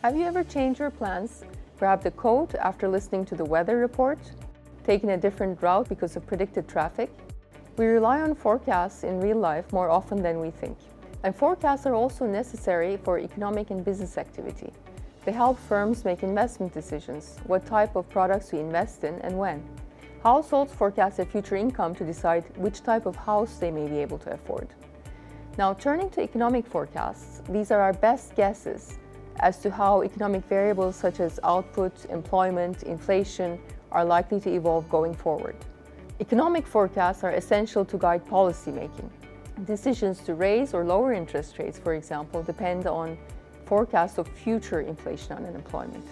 Have you ever changed your plans, grabbed a coat after listening to the weather report, taken a different route because of predicted traffic? We rely on forecasts in real life more often than we think. And forecasts are also necessary for economic and business activity. They help firms make investment decisions, what type of products to invest in and when. Households forecast their future income to decide which type of house they may be able to afford. Now, turning to economic forecasts, these are our best guesses as to how economic variables such as output, employment, inflation are likely to evolve going forward. Economic forecasts are essential to guide policy making. Decisions to raise or lower interest rates, for example, depend on forecasts of future inflation and unemployment.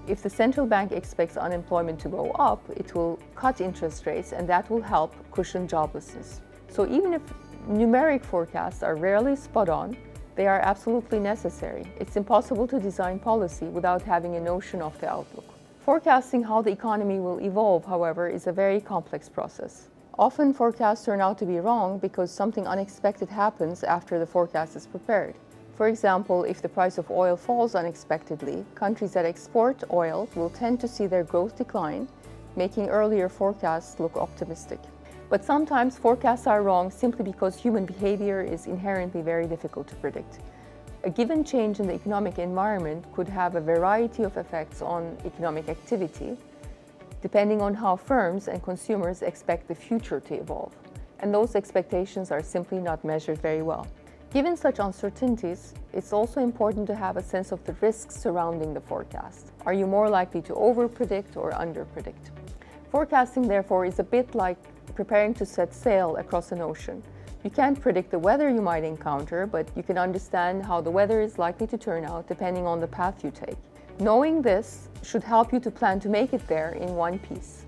If the central bank expects unemployment to go up, it will cut interest rates, and that will help cushion joblessness. So even if numeric forecasts are rarely spot on, they are absolutely necessary. It's impossible to design policy without having a notion of the outlook. Forecasting how the economy will evolve, however, is a very complex process. Often forecasts turn out to be wrong because something unexpected happens after the forecast is prepared. For example, if the price of oil falls unexpectedly, countries that export oil will tend to see their growth decline, making earlier forecasts look optimistic. But sometimes forecasts are wrong simply because human behavior is inherently very difficult to predict. A given change in the economic environment could have a variety of effects on economic activity, depending on how firms and consumers expect the future to evolve. And those expectations are simply not measured very well. Given such uncertainties, it's also important to have a sense of the risks surrounding the forecast. Are you more likely to over-predict or under-predict? Forecasting, therefore, is a bit like preparing to set sail across an ocean. You can't predict the weather you might encounter, but you can understand how the weather is likely to turn out depending on the path you take. Knowing this should help you to plan to make it there in one piece.